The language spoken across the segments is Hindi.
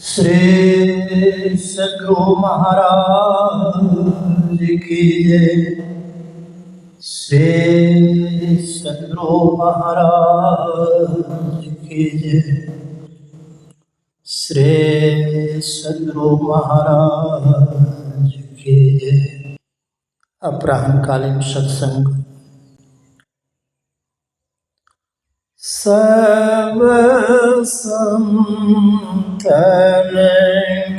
श्री सद्गुरु महाराज की जय। श्री सद्गुरु महाराज की जय। श्री सद्गुरु महाराज की जय। अपराह्नकालीन सत्संग। सब संतन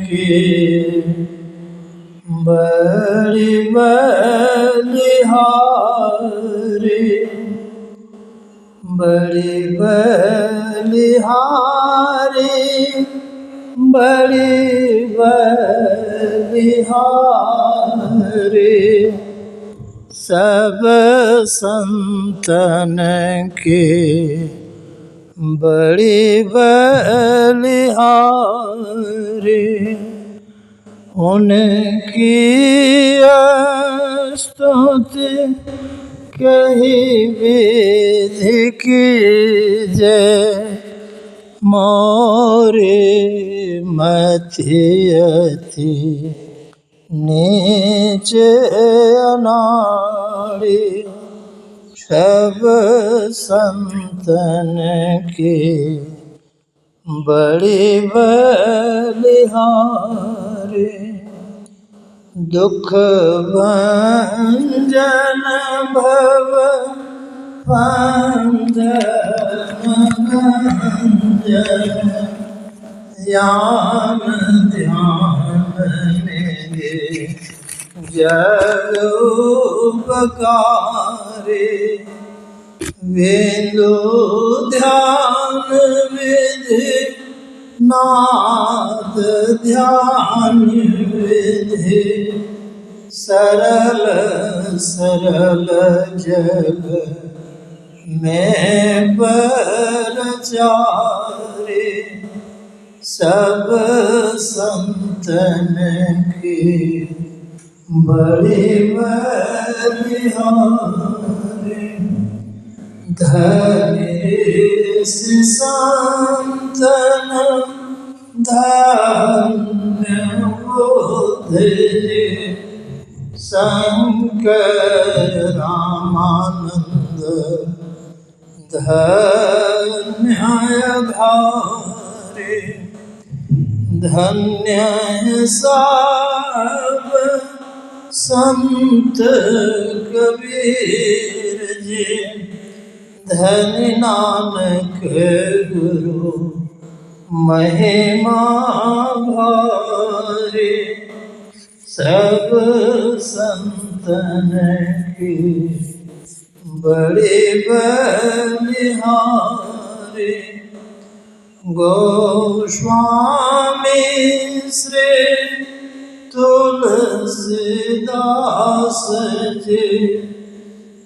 की बड़ी बलिहारी, बड़ी बलिहारी, बड़ी बलिहारी। सब संतन के बड़ी बलिहारी, उनकी स्तुति कही विधि कीजय। मोरे मति अति नीच अनाड़ी, सब संतन की बड़ी बलिहारी। दुख भंजन भव भंजन, यान ध्यान निधि जग उपकारी। वेदो ध्यान विधि नाद ध्यान विधि, सरल सरल जग में परचारी। सब संतन की बड़ी बलिहारी। धन्य संतन धन्य बुद्धि, शंकर रामानंद धन्य धारे। धन्य सब संत कबीर जी, धन्य नानक गुरु महिमा भारी। सब संतन की बड़ी बलिहारी। गोस्वामी श्री तुलसीदास जी,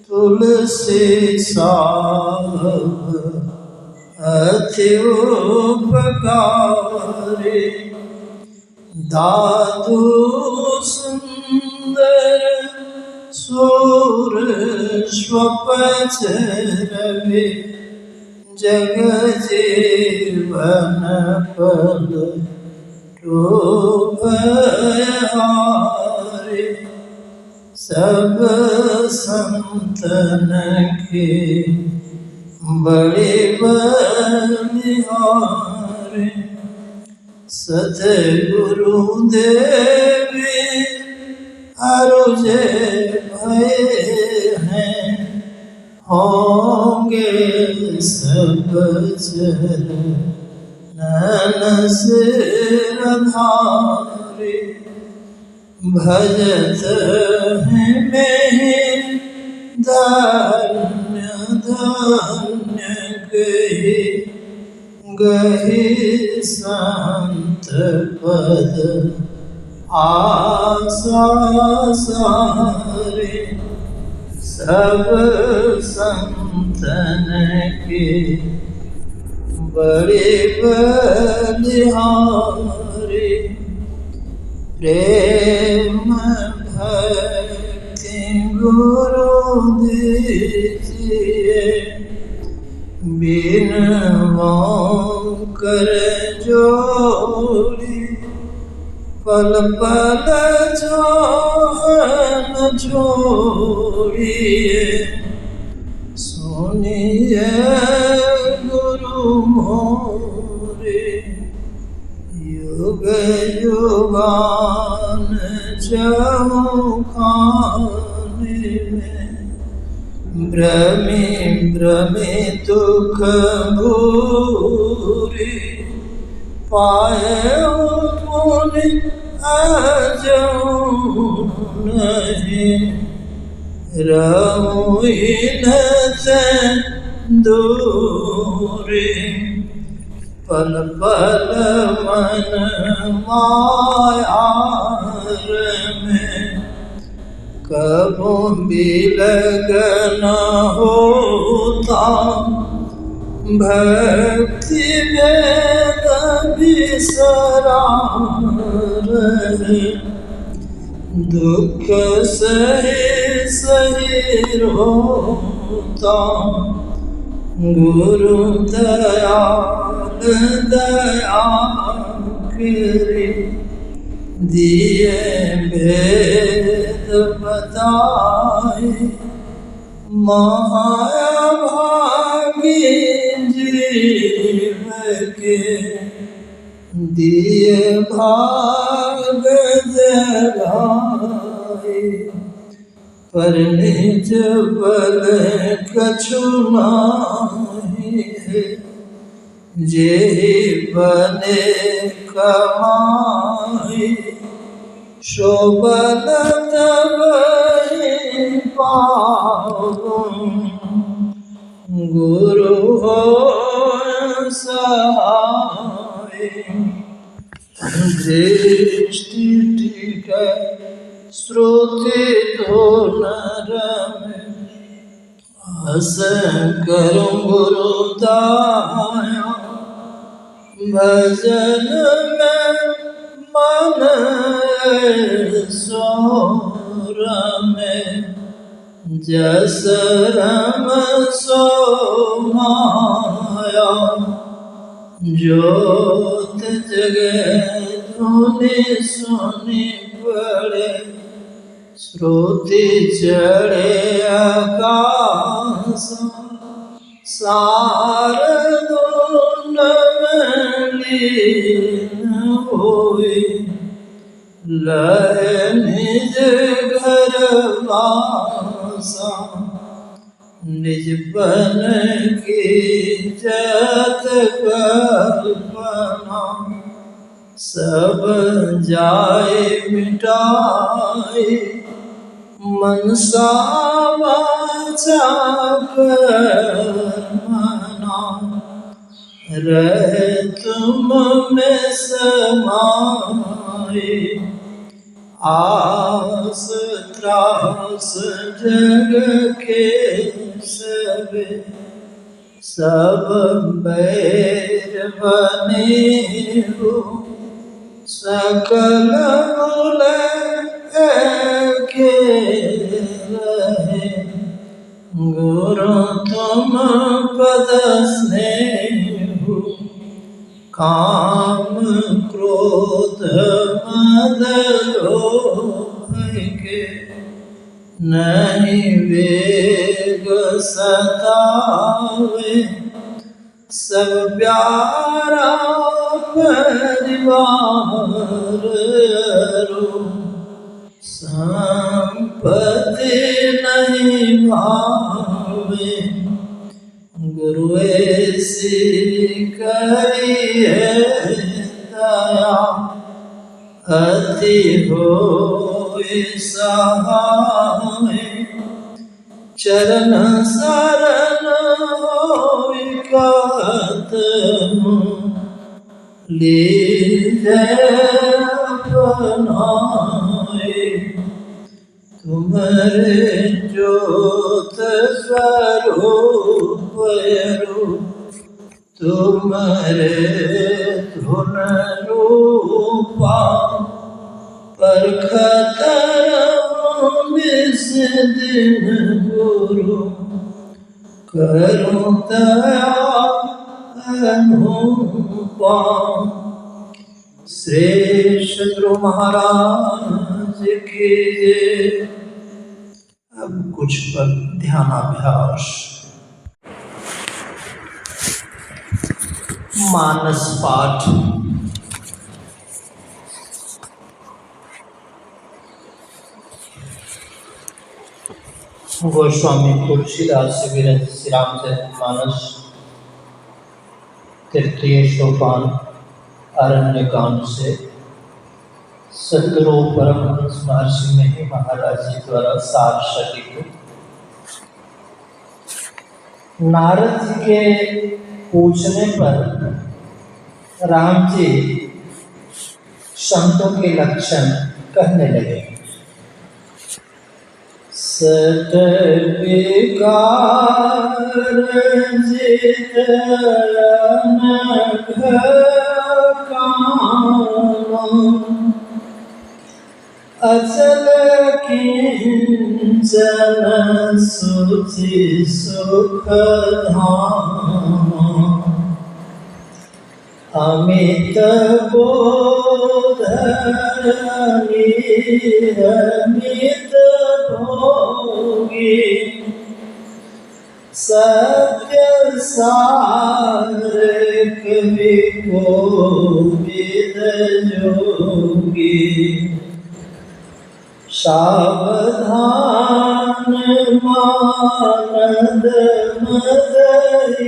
तुलसी साहब अति उपकारी। दादू सुंदर सूर स्वपच रवि, जग जीवन पद टोभयारी। सब संतन की बड़ी बलिहारी। सतगुरु देवी अरुझे भय हैं, होंगे सब चरणन सिरधारी। भजत हैं में धन्य धन्य गही, गही संत पद आशा सारी। सब संतन की बड़ी बलिहारी। प्रेम भक्ति गुरु दीजिए, बिन कर जोड़ी पल पल जोहन जोड़िए सुनिए गुरु मोरे युग युगान चौखाने में भ्रमी भ्रमी दुख भूरी पाए पुनि अजूं नहीं रहूं इनसे दूरी पल पल मन मायार में कबों भी लगन होता भक्ति वेद बिसरा रहे दुख सही सही रोता गुरु दयाल दया करे दिए भेद बताए माया भागी जीव के दिए भाग जगाए पर निज बल कछु नाही है जेहि बने कमाई शोभन तबहि पाऊं गुरु हो सहाय दृष्टि टिकै श्रुति तो नर में हस करूं गुरु दाया भजन में मन सोर में जस रम सो माया ज्योत जगे धुनि सुनि पड़े श्रुति चढ़े आकाश सार धुन में लीन होए लहे निज घर वासा निज बन की जत कल्पना सब जाए मिटाए मनसा वाचा कर्मणा रहे तुम में समाए आस त्रास जग के सब बैर बने हो सकल कुल के रहे गुरु तुम पद स्नेह काम क्रोध मद लोभ के नहीं वेग सतावे सब प्यारा परिवार संपत्ति नहीं भावे गुरु ऐसी करिए दया अति होए सहाय चरण शरण होए कहत लीजे अपनाए तुम्हारे ज्योत स्वरूप तुम्हारे धुन रूपा परखत मिस दिन गुरु करूं दया अनुपा श्री सद्गुरु महाराज की जय। अब कुछ पर ध्यानाभ्यास। मानस पाठ। गोस्वामी तुलसीदास विरचित श्री रामचरितमानस, तृतीय सोपान, अरण्यकांड से सद्गुरु परमहंस महर्षि मही महाराज जी द्वारा सार सटीक। नारद जी के पूछने पर राम जी संतों के लक्षण कहने लगे। सत विकार जित अनघ काम, अचल किंचन सुचि सुख धाम, अमित बोध अमित भोगी, सत्य सार कवि कोविद जोगी, सावधान मानद मदहीना,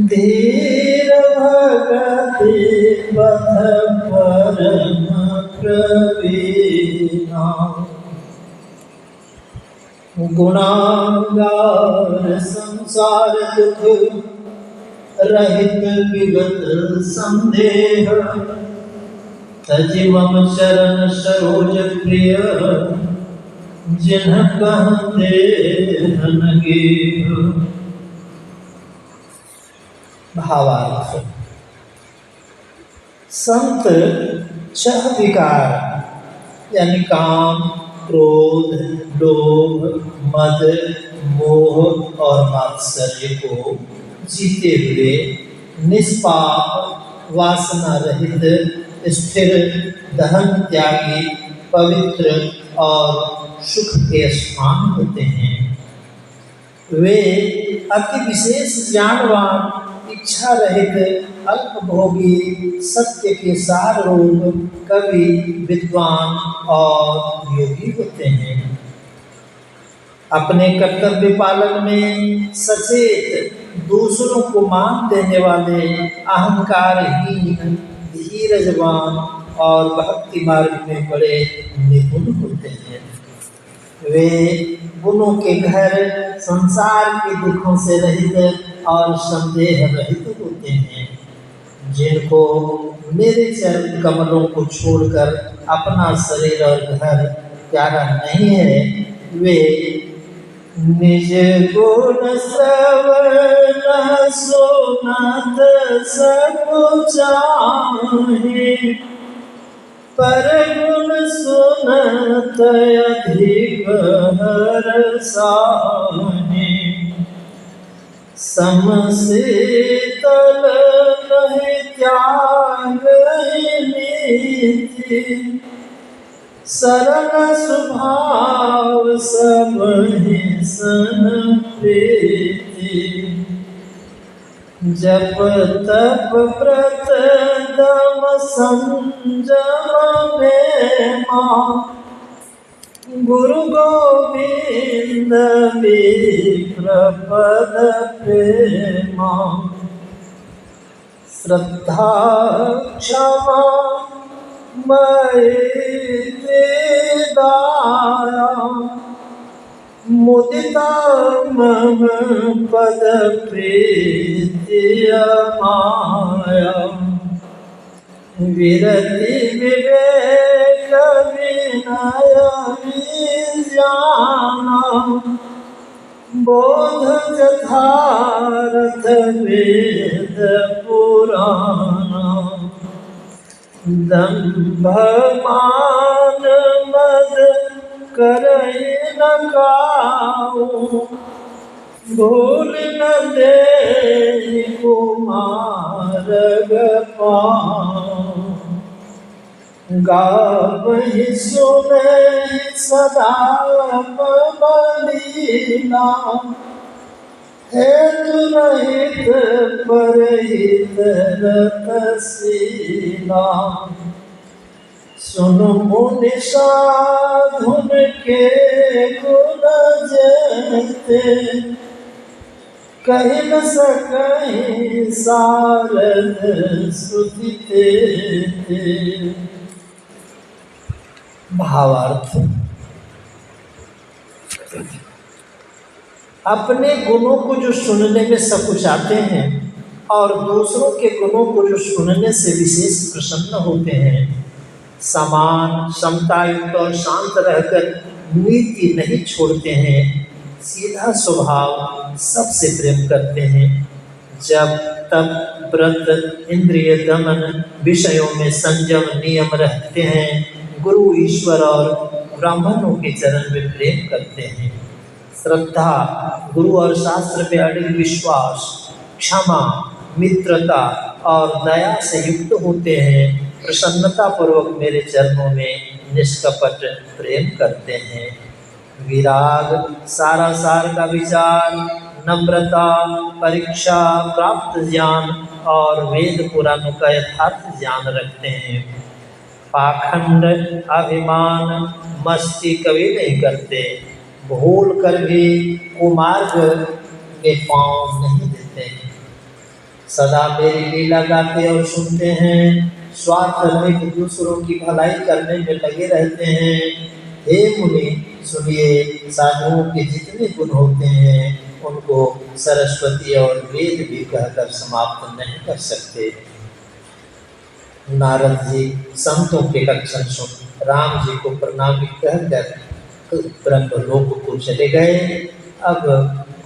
धीर भगति पथ परम प्रवीणा, गुणागार संसार दुख रहित विगत संदेह, तजिवम चरण सरोज प्रिय, जिन्ह कहते हनगे। भावार्थ। संत छह विकार यानी काम, क्रोध, लोभ, मद, मोह और मात्सर्य को जीते हुए निष्पाप, वासना रहित, स्थिर, दहन त्यागी, पवित्र और सुख के स्थान होते हैं। वे अति विशेष ज्ञानवान, इच्छा रहित, अल्पभोगी, सत्य के सार रूप, कवि, विद्वान और योगी होते हैं। अपने कर्तव्य पालन में सचेत, दूसरों को मान देने वाले, अहंकारहीन, धीरजवान और भक्ति मार्ग में बड़े निपुण होते हैं। वे गुणों के घर, संसार के दुखों से रहित और संदेह रहित होते हैं। जिनको मेरे चरण कमलों को छोड़कर अपना शरीर और घर प्यारा नहीं है, वे निज गुण श्रवण सुनत सब चाहे, पर गुण सुनत अधिक हरसाहे, समशीतल नहीं त्याग नीति, सरल स्वभाव सबहि सन प्रीति, जप तप व्रत दम संजम में मां, गुरु गोविंद विप्र पद प्रेमा, श्रद्धा क्षमा मैत्री दया, मुदिता मम पद प्रीति माया, विरति विवेक विनय विज्ञाना, बोध यथार्थ वेद पुराणा, दंभ मान मद करई न काऊ, भूल न दे कुमार पाऊं, गावहि सुने सदा बलीला, हेतु रहित परहित रतशीला। सुन मुनि साधुन के गुण जेते, कहि न सकहि सारद श्रुति तेते। भावार्थ, अपने गुणों को जो सुनने में सकुचाते हैं और दूसरों के गुणों को जो सुनने से विशेष प्रसन्न होते हैं, समान समतायुक्त और शांत रहकर नीति नहीं छोड़ते हैं, सीधा स्वभाव सबसे प्रेम करते हैं, जब तब व्रत इंद्रिय दमन विषयों में संयम नियम रखते हैं, गुरु ईश्वर और ब्राह्मणों के चरण में प्रेम करते हैं, श्रद्धा गुरु और शास्त्र में अडिग विश्वास, क्षमा मित्रता और दया से युक्त होते हैं, प्रसन्नता पूर्वक मेरे चरणों में निष्कपट प्रेम करते हैं। विराग सारा सार का विचार, नम्रता परीक्षा प्राप्त ज्ञान और वेद पुराणों का यथार्थ ज्ञान रखते हैं। पाखंड अभिमान मस्ती कभी नहीं करते, भूल कर भी कुमार्ग में पाँव नहीं देते हैं, सदा मेरी लीला गाते और सुनते हैं, स्वार्थ रहित दूसरों की भलाई करने में लगे रहते हैं। हे मुनि सुनिए, साधुओं के जितने गुण होते हैं उनको सरस्वती और वेद भी कहकर समाप्त नहीं कर सकते। नारद जी संतों के लक्षण सुन राम जी को प्रणाम कहकर ब्रह्मलोक को चले गए। अब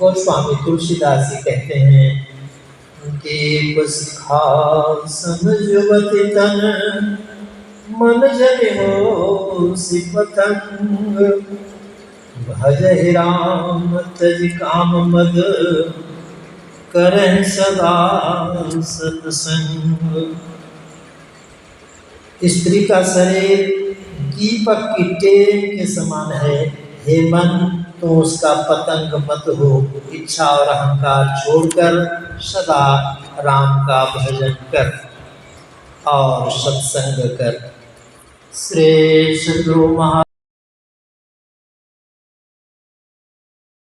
गोस्वामी तुलसीदास जी कहते हैं कि सिखा समझवती तन मन जने हो सिपतंग, भजहि राम तज काम मद करहि सदा सत्संग। स्त्री का शरीर दीपक की टेम के समान है, हे मन तो उसका पतंग मत हो, इच्छा और अहंकार छोड़कर सदा राम का भजन कर और सत्संग कर। श्री सद्गुरु महा